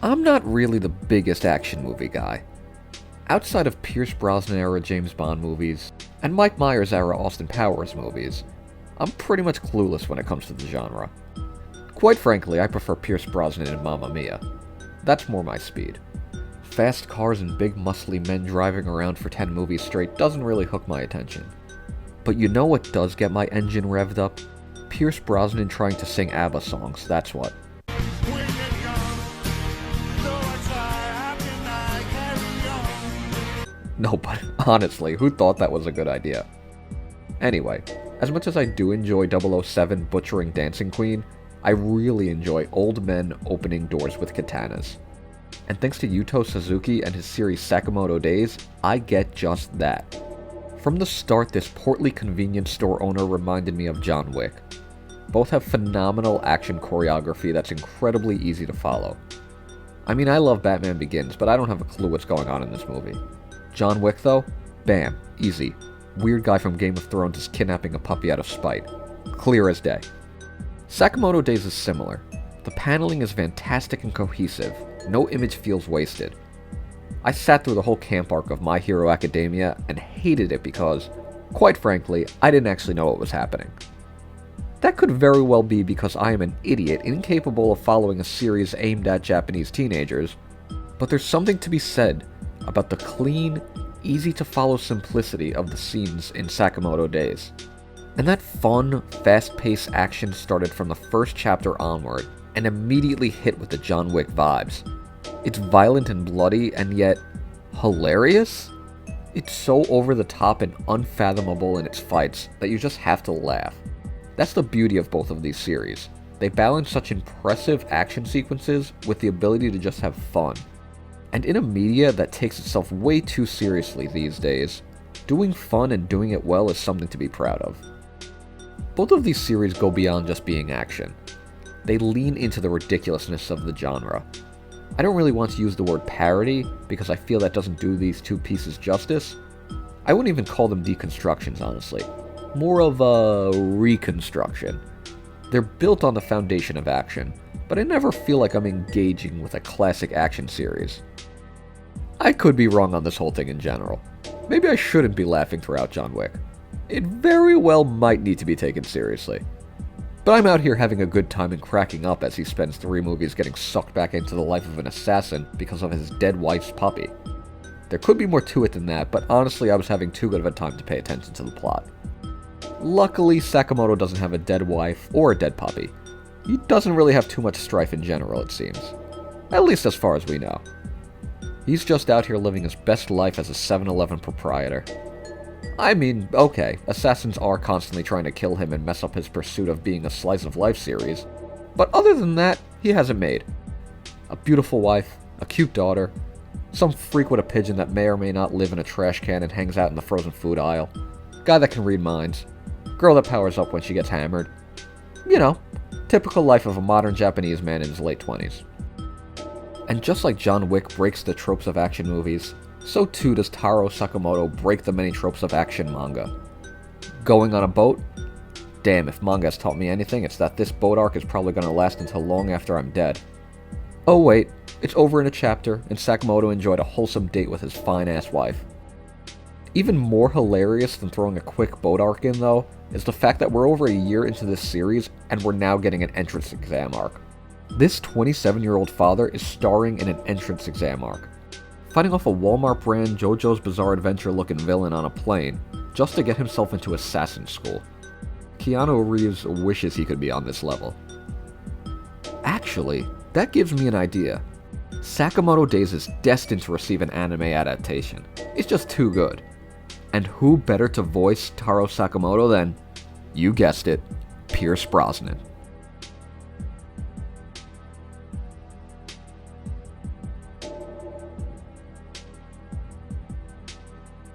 I'm not really the biggest action movie guy. Outside of Pierce Brosnan era James Bond movies, and Mike Myers era Austin Powers movies, I'm pretty much clueless when it comes to the genre. Quite frankly, I prefer Pierce Brosnan and Mamma Mia. That's more my speed. Fast cars and big muscly men driving around for 10 movies straight doesn't really hook my attention. But you know what does get my engine revved up? Pierce Brosnan trying to sing ABBA songs, that's what. No, but honestly, who thought that was a good idea? Anyway, as much as I do enjoy 007 butchering Dancing Queen, I really enjoy old men opening doors with katanas. And thanks to Yuto Suzuki and his series Sakamoto Days, I get just that. From the start, this portly convenience store owner reminded me of John Wick. Both have phenomenal action choreography that's incredibly easy to follow. I mean, I love Batman Begins, but I don't have a clue what's going on in this movie. John Wick, though? Bam. Easy. Weird guy from Game of Thrones is kidnapping a puppy out of spite. Clear as day. Sakamoto Days is similar. The paneling is fantastic and cohesive. No image feels wasted. I sat through the whole camp arc of My Hero Academia and hated it because, quite frankly, I didn't actually know what was happening. That could very well be because I am an idiot incapable of following a series aimed at Japanese teenagers, but there's something to be said about the clean, easy-to-follow simplicity of the scenes in Sakamoto Days. And that fun, fast-paced action started from the first chapter onward, and immediately hit with the John Wick vibes. It's violent and bloody, and yet hilarious? It's so over the top and unfathomable in its fights that you just have to laugh. That's the beauty of both of these series. They balance such impressive action sequences with the ability to just have fun. And in a media that takes itself way too seriously these days, doing fun and doing it well is something to be proud of. Both of these series go beyond just being action. They lean into the ridiculousness of the genre. I don't really want to use the word parody, because I feel that doesn't do these two pieces justice. I wouldn't even call them deconstructions, honestly. More of a reconstruction. They're built on the foundation of action, but I never feel like I'm engaging with a classic action series. I could be wrong on this whole thing in general. Maybe I shouldn't be laughing throughout John Wick. It very well might need to be taken seriously. But I'm out here having a good time and cracking up as he spends 3 movies getting sucked back into the life of an assassin because of his dead wife's puppy. There could be more to it than that, but honestly I was having too good of a time to pay attention to the plot. Luckily, Sakamoto doesn't have a dead wife or a dead puppy. He doesn't really have too much strife in general, it seems. At least as far as we know. He's just out here living his best life as a 7-Eleven proprietor. I mean, okay, assassins are constantly trying to kill him and mess up his pursuit of being a slice of life series, but other than that, he hasn't made. A beautiful wife, a cute daughter, some freak with a pigeon that may or may not live in a trash can and hangs out in the frozen food aisle, guy that can read minds, girl that powers up when she gets hammered. You know, typical life of a modern Japanese man in his late 20s. And just like John Wick breaks the tropes of action movies, so too does Taro Sakamoto break the many tropes of action manga. Going on a boat? Damn, if manga has taught me anything, it's that this boat arc is probably going to last until long after I'm dead. Oh wait, it's over in a chapter, and Sakamoto enjoyed a wholesome date with his fine-ass wife. Even more hilarious than throwing a quick boat arc in, though, is the fact that we're over a year into this series, and we're now getting an entrance exam arc. This 27-year-old father is starring in an entrance exam arc, fighting off a Walmart brand JoJo's Bizarre Adventure looking villain on a plane, just to get himself into assassin school. Keanu Reeves wishes he could be on this level. Actually, that gives me an idea. Sakamoto Days is destined to receive an anime adaptation. It's just too good. And who better to voice Taro Sakamoto than, you guessed it, Pierce Brosnan.